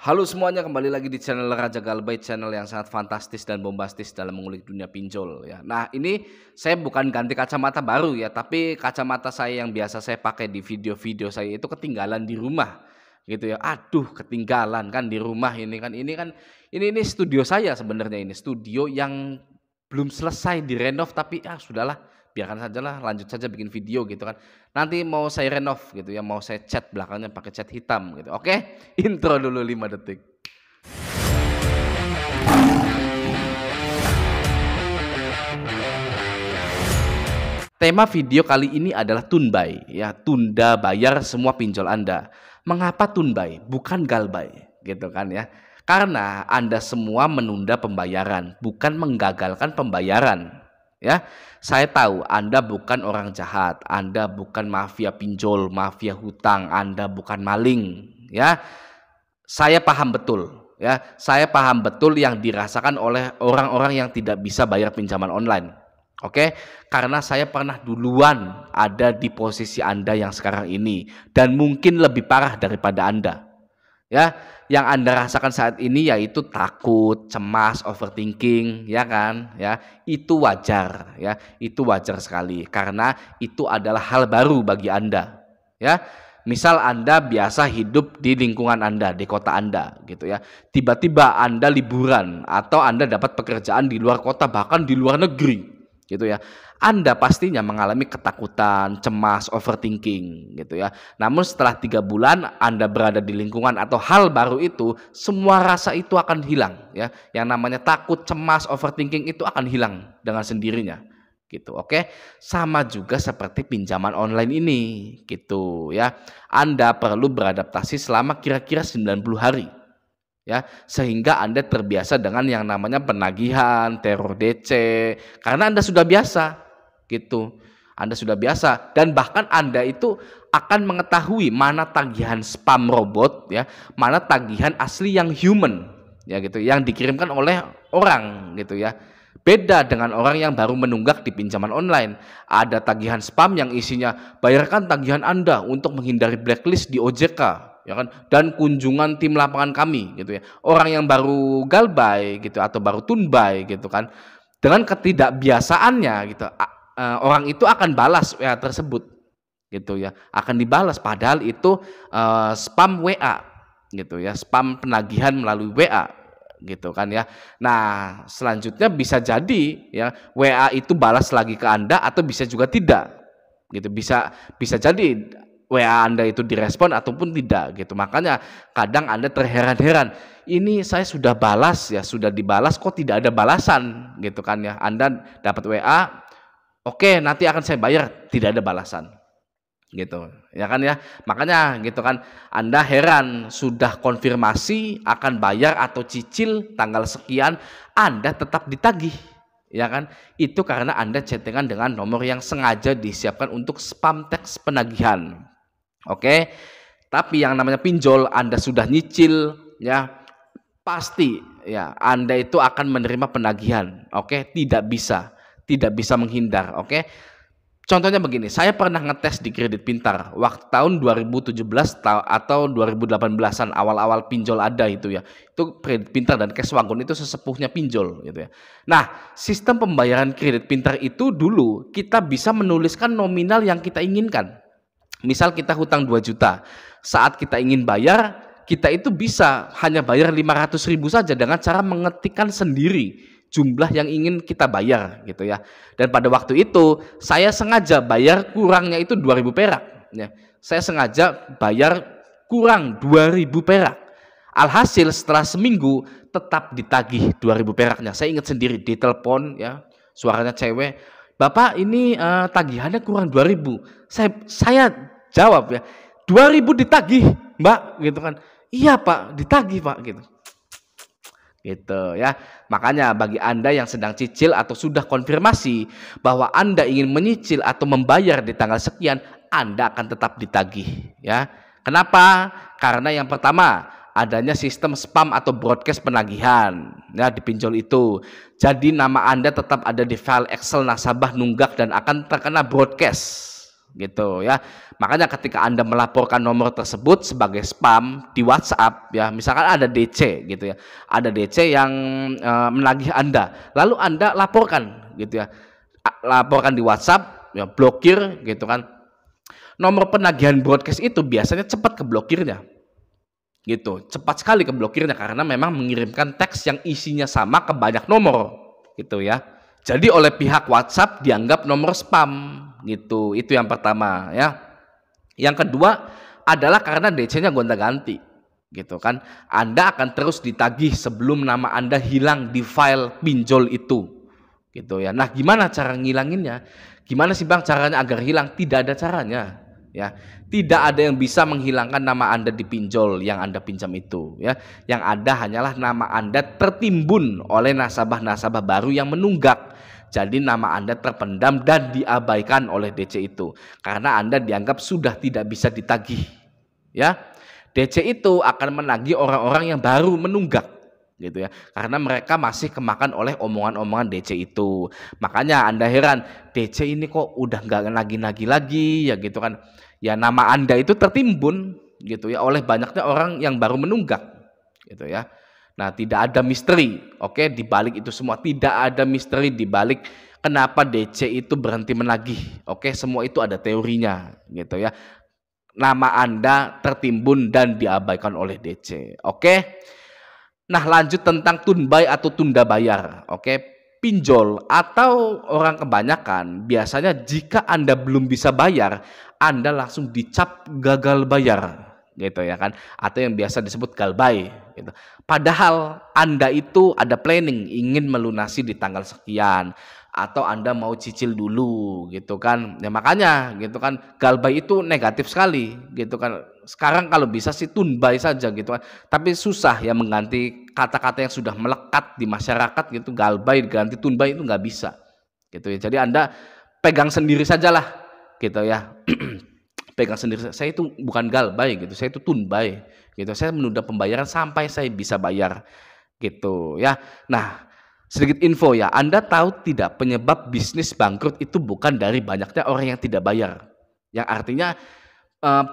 Halo semuanya, kembali lagi di channel Raja Galbay, channel yang sangat fantastis dan bombastis dalam mengulik dunia pinjol ya. Nah, ini saya bukan ganti kacamata baru ya, tapi kacamata saya yang biasa saya pakai di video-video saya itu ketinggalan di rumah gitu ya. Aduh, ketinggalan kan di rumah ini studio saya sebenarnya, ini studio yang belum selesai direnov, tapi sudahlah, biarkan sajalah, lanjut saja bikin video gitu kan. Nanti mau saya renov gitu ya, mau saya cat belakangnya pakai cat hitam gitu. Oke, intro dulu 5 detik. Tema video kali ini adalah tunbai ya, tunda bayar semua pinjol Anda. Mengapa tunbai bukan galbay gitu kan ya? Karena Anda semua menunda pembayaran, bukan menggagalkan pembayaran. Ya, saya tahu Anda bukan orang jahat, Anda bukan mafia pinjol, mafia hutang, Anda bukan maling, ya. Saya paham betul, ya. Saya paham betul yang dirasakan oleh orang-orang yang tidak bisa bayar pinjaman online. Oke, karena saya pernah duluan ada di posisi Anda yang sekarang ini dan mungkin lebih parah daripada Anda. Ya, yang Anda rasakan saat ini yaitu takut, cemas, overthinking, ya kan? Ya, itu wajar, ya. Itu wajar sekali karena itu adalah hal baru bagi Anda. Ya. Misal Anda biasa hidup di lingkungan Anda, di kota Anda, gitu ya. Tiba-tiba Anda liburan atau Anda dapat pekerjaan di luar kota, bahkan di luar negeri, gitu ya. Anda pastinya mengalami ketakutan, cemas, overthinking gitu ya. Namun setelah 3 bulan Anda berada di lingkungan atau hal baru itu, semua rasa itu akan hilang ya. Yang namanya takut, cemas, overthinking itu akan hilang dengan sendirinya gitu. Oke. Sama juga seperti pinjaman online ini gitu ya. Anda perlu beradaptasi selama kira-kira 90 hari. Ya, sehingga Anda terbiasa dengan yang namanya penagihan, teror DC, karena Anda sudah biasa gitu. Anda sudah biasa dan bahkan Anda itu akan mengetahui mana tagihan spam robot ya, mana tagihan asli yang human ya gitu, yang dikirimkan oleh orang gitu ya. Beda dengan orang yang baru menunggak di pinjaman online. Ada tagihan spam yang isinya bayarkan tagihan Anda untuk menghindari blacklist di OJK ya kan, dan kunjungan tim lapangan kami gitu ya. Orang yang baru galbay gitu atau baru tunbai gitu kan, dengan ketidakbiasaannya gitu, orang itu akan balas WA tersebut gitu ya, akan dibalas padahal itu spam WA gitu ya, spam penagihan melalui WA gitu kan ya. Nah, selanjutnya bisa jadi ya WA itu balas lagi ke Anda atau bisa juga tidak gitu, bisa jadi WA Anda itu direspon ataupun tidak gitu. Makanya kadang Anda terheran-heran, ini saya sudah balas ya, sudah dibalas kok tidak ada balasan gitu kan ya. Anda dapat WA, oke nanti akan saya bayar, tidak ada balasan gitu ya kan ya. Makanya gitu kan, Anda heran, sudah konfirmasi akan bayar atau cicil tanggal sekian, Anda tetap ditagih ya kan. Itu karena Anda chattingan dengan nomor yang sengaja disiapkan untuk spam teks penagihan. Oke, tapi yang namanya pinjol, Anda sudah nyicil ya, pasti ya Anda itu akan menerima penagihan. Oke, tidak bisa menghindar. Oke, contohnya begini, saya pernah ngetes di Kredit Pintar waktu tahun 2017 atau 2018-an, awal-awal pinjol ada itu ya. Itu Kredit Pintar dan Cashwagon itu sesepuhnya pinjol gitu ya. Nah, sistem pembayaran Kredit Pintar itu dulu kita bisa menuliskan nominal yang kita inginkan. Misal kita hutang 2 juta, saat kita ingin bayar, kita itu bisa hanya bayar 500.000 saja dengan cara mengetikkan sendiri jumlah yang ingin kita bayar gitu ya. Dan pada waktu itu saya sengaja bayar kurangnya itu 2.000 perak ya. Saya sengaja bayar kurang 2.000 perak. Alhasil setelah seminggu tetap ditagih 2.000 peraknya. Saya ingat sendiri, ditelepon ya, suaranya cewek, "Bapak ini tagihannya kurang 2.000. Saya jawab ya, 2.000 ditagih Mbak gitu kan. Iya Pak, ditagih Pak gitu. Gitu ya. Makanya bagi Anda yang sedang cicil atau sudah konfirmasi bahwa Anda ingin menyicil atau membayar di tanggal sekian, Anda akan tetap ditagih ya. Kenapa? Karena yang pertama, adanya sistem spam atau broadcast penagihan ya di pinjol itu. Jadi nama Anda tetap ada di file Excel nasabah nunggak dan akan terkena broadcast gitu ya. Makanya ketika Anda melaporkan nomor tersebut sebagai spam di WhatsApp ya, misalkan ada DC gitu ya. Ada DC yang menagih Anda, lalu Anda laporkan gitu ya. Laporkan di WhatsApp ya, blokir gitu kan. Nomor penagihan broadcast itu biasanya cepat keblokirnya. Gitu, cepat sekali keblokirnya karena memang mengirimkan teks yang isinya sama ke banyak nomor gitu ya. Jadi oleh pihak WhatsApp dianggap nomor spam gitu. Itu yang pertama ya. Yang kedua adalah karena DC-nya gonta-ganti gitu kan. Anda akan terus ditagih sebelum nama Anda hilang di file pinjol itu gitu ya. Nah, gimana cara ngilanginnya? Gimana sih Bang caranya agar hilang? Tidak ada caranya ya. Tidak ada yang bisa menghilangkan nama Anda di pinjol yang Anda pinjam itu ya. Yang ada hanyalah nama Anda tertimbun oleh nasabah-nasabah baru yang menunggak. Jadi nama Anda terpendam dan diabaikan oleh DC itu karena Anda dianggap sudah tidak bisa ditagih ya. DC itu akan menagih orang-orang yang baru menunggak gitu ya, karena mereka masih kemakan oleh omongan-omongan DC itu. Makanya Anda heran, DC ini kok udah nggak nagih-nagih lagi ya gitu kan. Ya nama Anda itu tertimbun gitu ya oleh banyaknya orang yang baru menunggak gitu ya. Nah, tidak ada misteri, oke, di balik itu semua tidak ada misteri di balik kenapa DC itu berhenti menagih. Oke, semua itu ada teorinya gitu ya. Nama Anda tertimbun dan diabaikan oleh DC. Oke. Nah, lanjut tentang tunbai atau tunda bayar. Oke, pinjol atau orang kebanyakan biasanya jika Anda belum bisa bayar, Anda langsung dicap gagal bayar gitu ya kan, atau yang biasa disebut galbay gitu. Padahal Anda itu ada planning ingin melunasi di tanggal sekian atau Anda mau cicil dulu gitu kan. Ya makanya gitu kan, galbay itu negatif sekali gitu kan. Sekarang kalau bisa sih tunbai saja gitu kan. Tapi susah ya mengganti kata-kata yang sudah melekat di masyarakat gitu, galbay diganti tunbai itu nggak bisa gitu ya. Jadi Anda pegang sendiri sajalah gitu ya. Pegang sendiri, saya itu bukan galbay gitu, saya itu tunbai gitu. Saya menunda pembayaran sampai saya bisa bayar gitu ya. Nah, sedikit info ya, Anda tahu tidak penyebab bisnis bangkrut itu bukan dari banyaknya orang yang tidak bayar. Yang artinya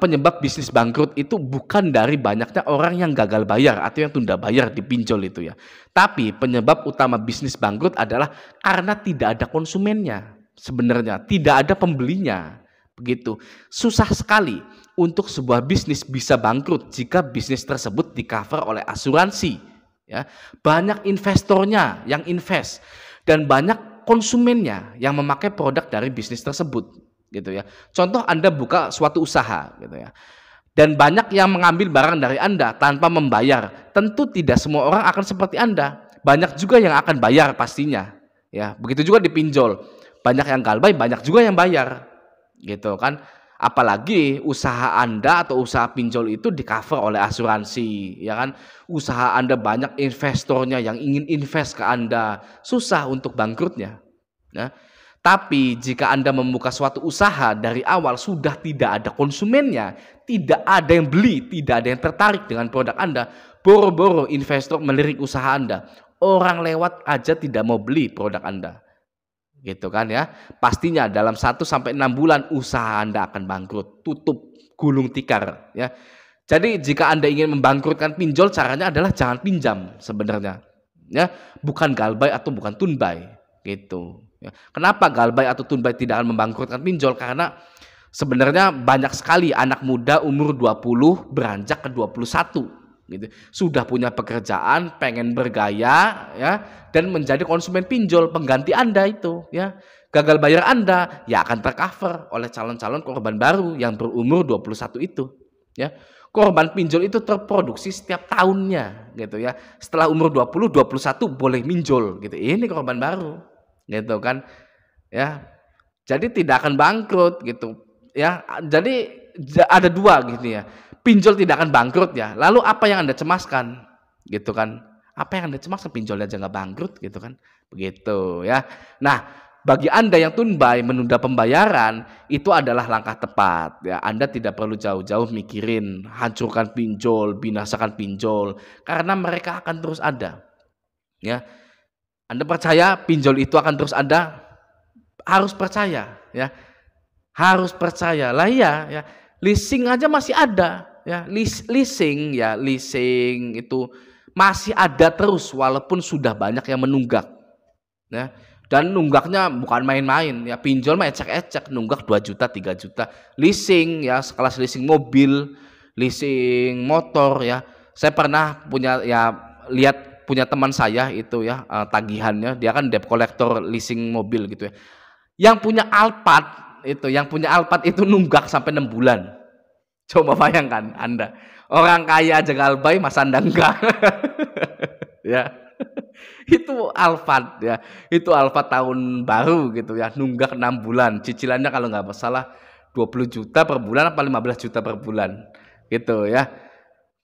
penyebab bisnis bangkrut itu bukan dari banyaknya orang yang gagal bayar atau yang tunda bayar di pinjol itu ya. Tapi penyebab utama bisnis bangkrut adalah karena tidak ada konsumennya. Sebenarnya tidak ada pembelinya. Begitu. Susah sekali untuk sebuah bisnis bisa bangkrut jika bisnis tersebut di-cover oleh asuransi ya. Banyak investornya yang invest dan banyak konsumennya yang memakai produk dari bisnis tersebut gitu ya. Contoh Anda buka suatu usaha gitu ya. Dan banyak yang mengambil barang dari Anda tanpa membayar. Tentu tidak semua orang akan seperti Anda. Banyak juga yang akan bayar pastinya ya. Begitu juga di pinjol. Banyak yang galbay, banyak juga yang bayar. Gitu kan, apalagi usaha Anda atau usaha pinjol itu di-cover oleh asuransi ya kan. Usaha Anda banyak investornya yang ingin invest ke Anda, susah untuk bangkrutnya ya. Tapi jika Anda membuka suatu usaha dari awal sudah tidak ada konsumennya, tidak ada yang beli, tidak ada yang tertarik dengan produk Anda, boro-boro investor melirik usaha Anda, orang lewat aja tidak mau beli produk Anda gitu kan ya. Pastinya dalam 1-6 bulan usaha Anda akan bangkrut, tutup, gulung tikar ya. Jadi jika Anda ingin membangkrutkan pinjol, caranya adalah jangan pinjam sebenarnya ya, bukan galbay atau bukan tunbai gitu ya. Kenapa galbay atau tunbai tidak akan membangkrutkan pinjol? Karena sebenarnya banyak sekali anak muda umur 20 beranjak ke 21 gitu. Sudah punya pekerjaan, pengen bergaya ya, dan menjadi konsumen pinjol pengganti Anda itu ya. Gagal bayar Anda ya akan tercover oleh calon-calon korban baru yang berumur 21 itu ya. Korban pinjol itu terproduksi setiap tahunnya gitu ya. Setelah umur 20, 21 boleh minjol gitu. Ini korban baru gitu kan ya. Jadi tidak akan bangkrut gitu ya. Jadi ada dua gitu ya. Pinjol tidak akan bangkrut ya. Lalu apa yang Anda cemaskan? Gitu kan. Apa yang Anda cemaskan, pinjolnya aja nggak bangkrut gitu kan. Begitu ya. Nah, bagi Anda yang tunbai menunda pembayaran itu adalah langkah tepat ya. Anda tidak perlu jauh-jauh mikirin hancurkan pinjol, binasakan pinjol karena mereka akan terus ada. Ya. Anda percaya pinjol itu akan terus ada? Harus percaya ya. Harus percaya. Lah ya, leasing aja masih ada ya. Leasing itu masih ada terus walaupun sudah banyak yang menunggak. Ya. Dan nunggaknya bukan main-main ya, pinjol mah ecek-ecek, nunggak 2 juta, 3 juta. Leasing ya, sekelas leasing mobil, leasing motor ya. Saya pernah punya ya, lihat punya teman saya itu ya, tagihannya dia kan debt collector leasing mobil gitu ya. Yang punya Alphard itu nunggak sampai 6 bulan. Coba bayangkan Anda. Orang kaya aja galbay, masa Anda enggak? Ya. Itu Alphard ya. Itu Alphard tahun baru gitu ya. Nunggak 6 bulan. Cicilannya kalau nggak salah 20 juta per bulan apa 15 juta per bulan. Gitu ya.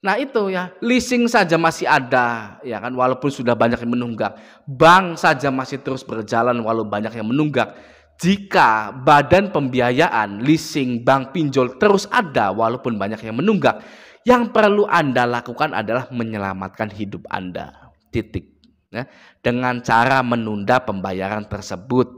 Nah itu ya, leasing saja masih ada ya kan, walaupun sudah banyak yang menunggak. Bank saja masih terus berjalan walau banyak yang menunggak. Jika badan pembiayaan leasing bank pinjol terus ada walaupun banyak yang menunggak, yang perlu Anda lakukan adalah menyelamatkan hidup Anda. Titik. Ya, dengan cara menunda pembayaran tersebut.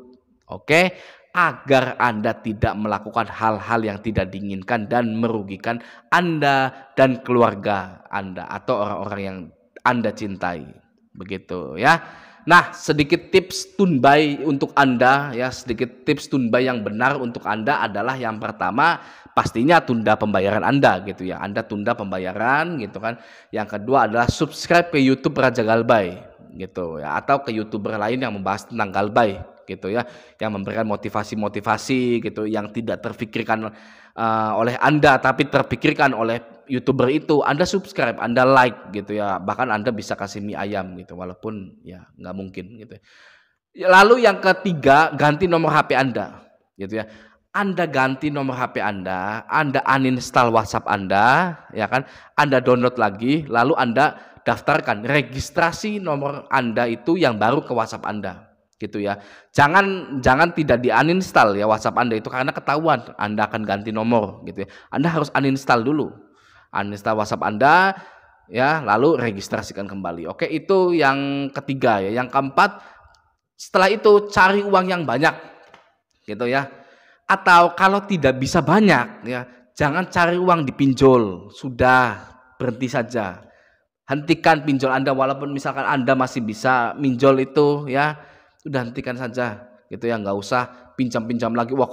Oke? Agar Anda tidak melakukan hal-hal yang tidak diinginkan dan merugikan Anda dan keluarga Anda atau orang-orang yang Anda cintai. Begitu ya. Nah, sedikit tips tunbai untuk Anda ya, sedikit tips tunbai yang benar untuk Anda adalah yang pertama, pastinya tunda pembayaran Anda gitu ya. Anda tunda pembayaran gitu kan. Yang kedua adalah subscribe ke YouTube Raja Galbay gitu ya, atau ke YouTuber lain yang membahas tentang galbay gitu ya, yang memberikan motivasi-motivasi gitu yang tidak terpikirkan oleh Anda tapi terpikirkan oleh YouTuber itu. Anda subscribe, Anda like gitu ya, bahkan Anda bisa kasih mie ayam gitu walaupun ya nggak mungkin gitu. Lalu yang ketiga, ganti nomor HP Anda gitu ya. Anda ganti nomor HP Anda uninstall WhatsApp Anda ya kan, Anda download lagi, lalu Anda daftarkan, registrasi nomor Anda itu yang baru ke WhatsApp Anda gitu ya. Jangan tidak di-uninstall ya WhatsApp Anda itu, karena ketahuan Anda akan ganti nomor gitu ya. Anda harus uninstall dulu. Uninstall WhatsApp Anda ya, lalu registrasikan kembali. Oke, itu yang ketiga ya. Yang keempat, setelah itu cari uang yang banyak gitu ya. Atau kalau tidak bisa banyak ya, jangan cari uang di pinjol. Sudah, berhenti saja. Hentikan pinjol Anda, walaupun misalkan Anda masih bisa minjol itu ya, udah hentikan saja gitu ya, nggak usah pinjam-pinjam lagi. Wah,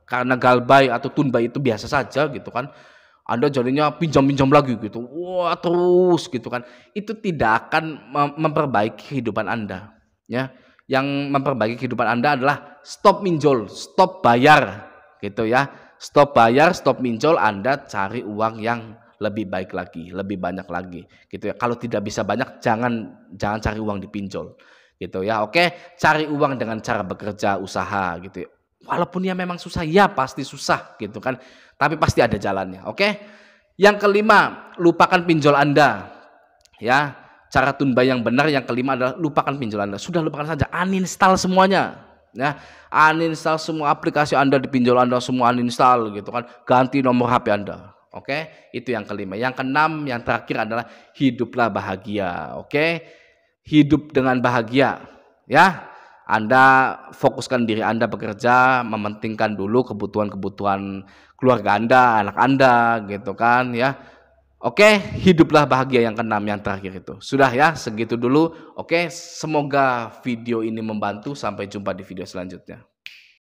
karena galbay atau tunbay itu biasa saja gitu kan, Anda jadinya pinjam-pinjam lagi gitu, wah terus gitu kan, itu tidak akan memperbaiki kehidupan Anda ya. Yang memperbaiki kehidupan Anda adalah stop minjol, stop bayar gitu ya, stop bayar, stop minjol. Anda cari uang yang lebih baik lagi, lebih banyak lagi gitu ya. Kalau tidak bisa banyak, jangan cari uang di pinjol gitu ya. Oke, cari uang dengan cara bekerja, usaha gitu ya. Walaupun ya memang susah, ya pasti susah gitu kan, tapi pasti ada jalannya. Oke. Yang kelima, lupakan pinjol Anda ya. Cara tunbai yang benar yang kelima adalah lupakan pinjol Anda. Sudah, lupakan saja, uninstall semuanya ya. Uninstall semua aplikasi Anda di pinjol Anda, semua uninstall gitu kan. Ganti nomor HP Anda. Oke, itu yang kelima. Yang keenam, yang terakhir adalah hiduplah bahagia. Oke, hidup dengan bahagia ya. Anda fokuskan diri Anda bekerja, mementingkan dulu kebutuhan-kebutuhan keluarga Anda, anak Anda gitu kan ya. Oke, hiduplah bahagia yang keenam, yang terakhir itu. Sudah ya, segitu dulu. Oke, semoga video ini membantu. Sampai jumpa di video selanjutnya.